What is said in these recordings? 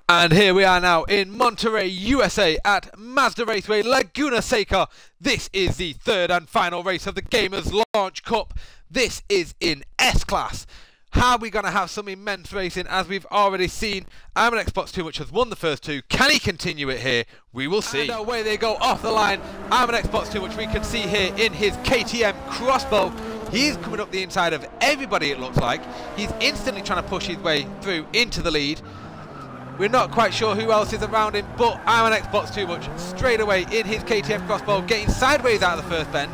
And here we are now in Monterey, USA at Mazda Raceway, Laguna Seca. This is the third and final race of the Gamerz Launch Cup. This is in S-Class. How are we going to have some immense racing as we've already seen? Iron Xbox Too Much has won the first two. Can he continue it here? We will see. And away they go off the line. Iron Xbox Too Much we can see here in his KTM crossbow. He's coming up the inside of everybody, it looks like. He's instantly trying to push his way through into the lead. We're not quite sure who else is around him, but Iron Xbox Too Much straight away in his KTM crossbow, getting sideways out of the first bend.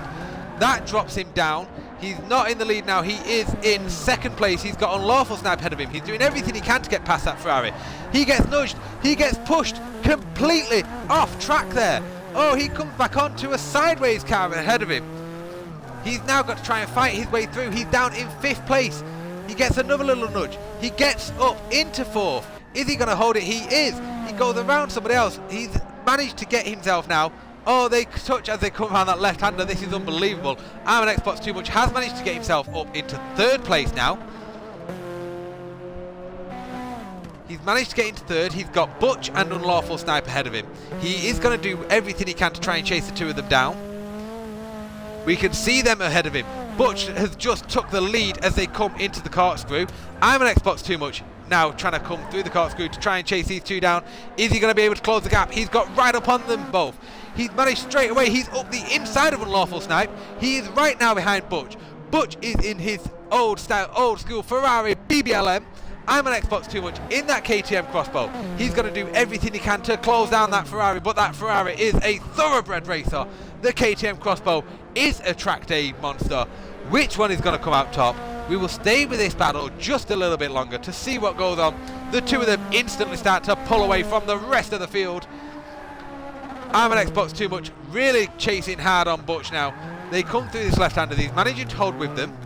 That drops him down. He's not in the lead now. He is in second place. He's got Unlawful Snipe ahead of him. He's doing everything he can to get past that Ferrari. He gets nudged. He gets pushed completely off track there. Oh, he comes back onto a sideways car ahead of him. He's now got to try and fight his way through. He's down in fifth place. He gets another little nudge. He gets up into fourth. Is he going to hold it? He is. He goes around somebody else. He's managed to get himself now. Oh, they touch as they come around that left-hander. This is unbelievable. Iron Xbox Too Much has managed to get himself up into third place now. He's managed to get into third. He's got Butch and Unlawful Snipe ahead of him. He is going to do everything he can to try and chase the two of them down. We can see them ahead of him. Butch has just took the lead as they come into the corkscrew. Iron Xbox Too Much now trying to come through the corkscrew to try and chase these two down. Is he going to be able to close the gap? He's got right up on them both. He's managed straight away. He's up the inside of Unlawful Snipe. He is right now behind Butch. Butch is in his old style, old school Ferrari BBLM. I'm an Xbox Too Much in that KTM crossbow. He's going to do everything he can to close down that Ferrari, but that Ferrari is a thoroughbred racer. The KTM crossbow is a track day monster. Which one is going to come out top? We will stay with this battle just a little bit longer to see what goes on. The two of them instantly start to pull away from the rest of the field. I'm an Xbox Too Much really chasing hard on Butch now. They come through this left-hander. He's managing to hold with him.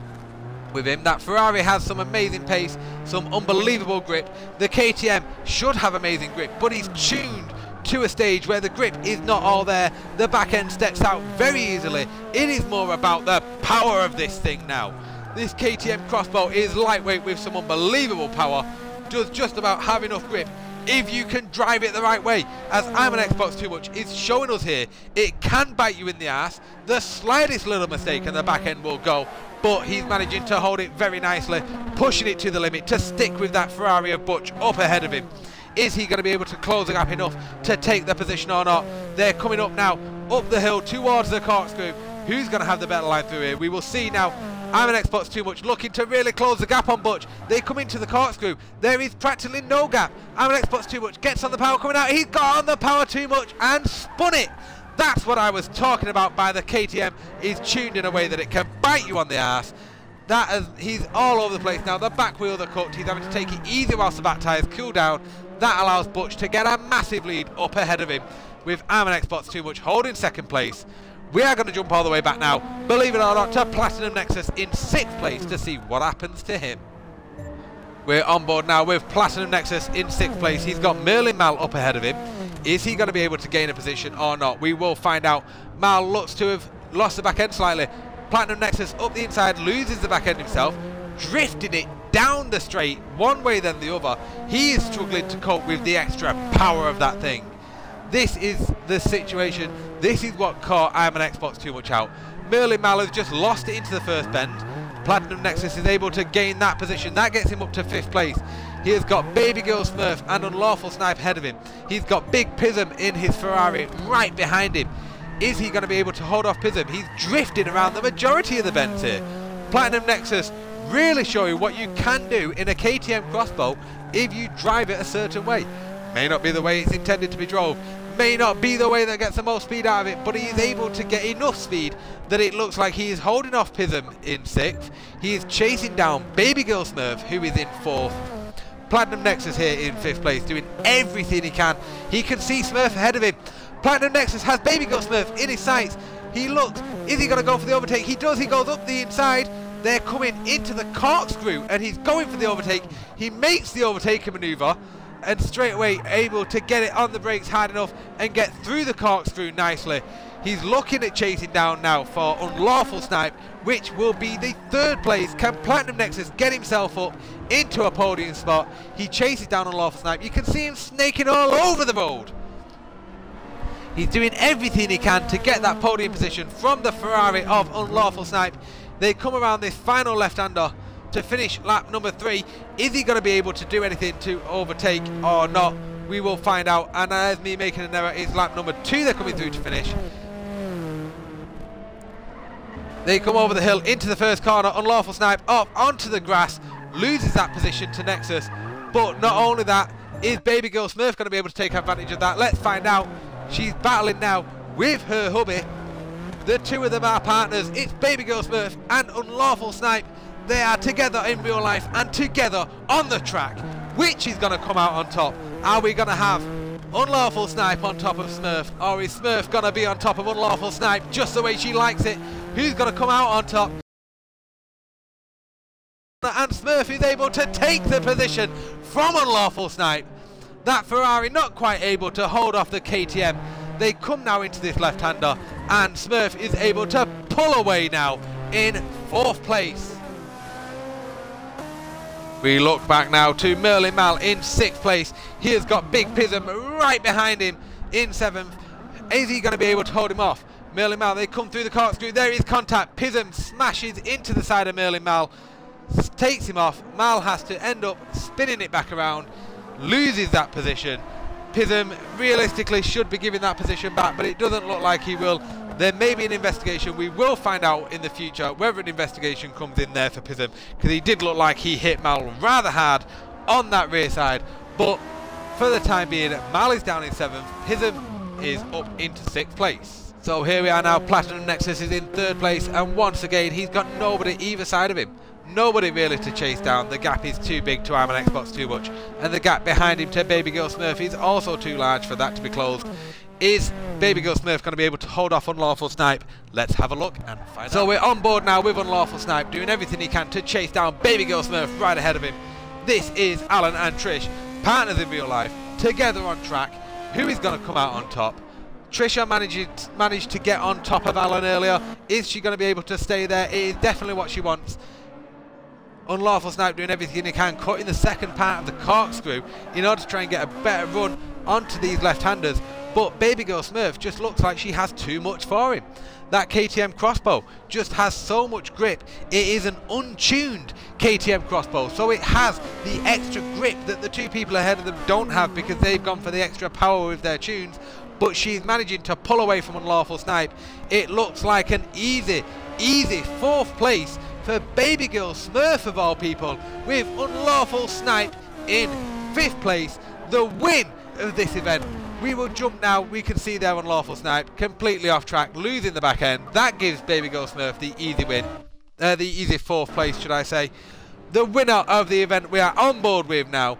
That Ferrari has some amazing pace, some unbelievable grip. The KTM should have amazing grip, but he's tuned to a stage where the grip is not all there. The back end steps out very easily. It is more about the power of this thing now. This KTM crossbow is lightweight with some unbelievable power. Does just about have enough grip if you can drive it the right way. As I'm an Xbox Too Much is showing us here, it can bite you in the ass. The slightest little mistake and the back end will go, but he's managing to hold it very nicely, pushing it to the limit to stick with that Ferrari of Butch up ahead of him. Is he going to be able to close the gap enough to take the position or not? They're coming up now, up the hill towards the corkscrew. Who's going to have the better line through here? We will see now. I'm an Xbox Too Much looking to really close the gap on Butch. They come into the corkscrew. There is practically no gap. I'm an Xbox Too Much gets on the power coming out. He's got on the power too much and spun it. That's what I was talking about by the KTM is tuned in a way that it can bite you on the ass. He's all over the place now. The back wheels are cooked. He's having to take it easy whilst the back tyres cool down. That allows Butch to get a massive lead up ahead of him with I'm an Xbox Too Much holding second place. We are going to jump all the way back now, believe it or not, to Platinum Nexus in 6th place to see what happens to him. We're on board now with Platinum Nexus in 6th place. He's got Merlin Mal up ahead of him. Is he going to be able to gain a position or not? We will find out. Mal looks to have lost the back end slightly. Platinum Nexus up the inside, loses the back end himself, drifting it down the straight one way then the other. He is struggling to cope with the extra power of that thing. This is the situation. This is what caught I'm an Xbox Too Much out. Merlin Mal has just lost it into the first bend. Platinum Nexus is able to gain that position. That gets him up to 5th place. He has got Baby Girl Smurf and Unlawful Snipe ahead of him. He's got Big Pism in his Ferrari right behind him. Is he going to be able to hold off Pism? He's drifting around the majority of the bends here. Platinum Nexus really showing what you can do in a KTM crossbow if you drive it a certain way. May not be the way it's intended to be drove, may not be the way that gets the most speed out of it, but he is able to get enough speed that it looks like he is holding off Pism in 6th. He is chasing down Baby Girl Smurf, who is in 4th. Platinum Nexus here in 5th place, doing everything he can. He can see Smurf ahead of him. Platinum Nexus has Baby Girl Smurf in his sights. He looks, is he going to go for the overtake? He does, he goes up the inside. They're coming into the corkscrew and he's going for the overtake. He makes the overtaker maneuver and straight away able to get it on the brakes hard enough and get through the corkscrew nicely. He's looking at chasing down now for Unlawful Snipe, which will be the 3rd place. Can Platinum Nexus get himself up into a podium spot? He chases down Unlawful Snipe. You can see him snaking all over the road. He's doing everything he can to get that podium position from the Ferrari of Unlawful Snipe. They come around this final left-hander to finish lap number 3. Is he going to be able to do anything to overtake or not? We will find out. And as me making an error, it's lap number 2 they're coming through to finish. They come over the hill into the first corner. Unlawful Snipe up onto the grass, loses that position to Nexus. But not only that, is Baby Girl Smurf going to be able to take advantage of that? Let's find out. She's battling now with her hubby. The two of them are partners. It's Baby Girl Smurf and Unlawful Snipe. They are together in real life and together on the track. Which is going to come out on top? Are we going to have Unlawful Snipe on top of Smurf? Or is Smurf going to be on top of Unlawful Snipe just the way she likes it? Who's going to come out on top? And Smurf is able to take the position from Unlawful Snipe. That Ferrari not quite able to hold off the KTM. They come now into this left-hander and Smurf is able to pull away now in 4th place. We look back now to Merlin Mal in 6th place. He has got Big Pism right behind him in 7th. Is he going to be able to hold him off? Merlin Mal, they come through the corkscrew. There is contact. Pism smashes into the side of Merlin Mal, takes him off. Mal has to end up spinning it back around, loses that position. Pism realistically should be giving that position back, but it doesn't look like he will. There may be an investigation. We will find out in the future whether an investigation comes in there for Pism, because he did look like he hit Mal rather hard on that rear side. But for the time being, Mal is down in 7th. Pism is up into 6th place. So here we are now. Platinum Nexus is in 3rd place, and once again he's got nobody either side of him. Nobody really to chase down. The gap is too big to I'm an Xbox too much, and the gap behind him to Baby Girl Smurf is also too large for that to be closed. Is Baby Girl Smurf going to be able to hold off Unlawful Snipe? Let's have a look and find out. So we're on board now with Unlawful Snipe, doing everything he can to chase down Baby Girl Smurf right ahead of him. This is Alan and Trish, partners in real life, together on track. Who is going to come out on top? Trisha managed to get on top of Alan earlier. Is she going to be able to stay there? It is definitely what she wants. Unlawful Snipe doing everything he can, cutting the second part of the corkscrew in order to try and get a better run onto these left-handers. But Baby Girl Smurf just looks like she has too much for him. That KTM crossbow just has so much grip. It is an untuned KTM crossbow, so it has the extra grip that the two people ahead of them don't have because they've gone for the extra power with their tunes. But she's managing to pull away from Unlawful Snipe. It looks like an easy 4th place for Baby Girl Smurf of all people, with Unlawful Snipe in 5th place, the win of this event. We will jump now. We can see there Unlawful Snipe completely off track, losing the back end. That gives Baby Girl Smurf the easy win, the easy 4th place, should I say. The winner of the event we are on board with now.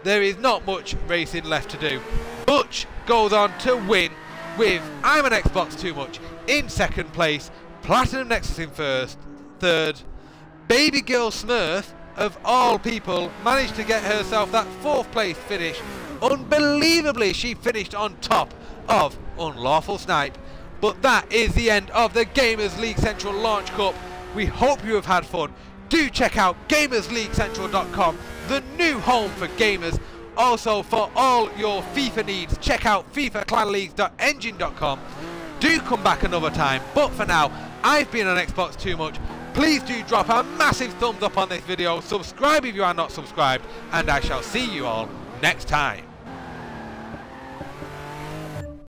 There is not much racing left to do. Butch goes on to win with I'm an Xbox Too Much in 2nd place, Platinum Nexus in 3rd. Baby Girl Smurf of all people managed to get herself that 4th place finish. Unbelievably, she finished on top of Unlawful Snipe. But that is the end of the Gamers League Central Launch Cup. We hope you have had fun. Do check out GamersLeagueCentral.com, the new home for gamers. Also, for all your FIFA needs, check out FIFAClanLeagues.engine.com. Do come back another time, but for now, I've been on Xbox Too Much. Please do drop a massive thumbs up on this video, subscribe if you are not subscribed, and I shall see you all next time.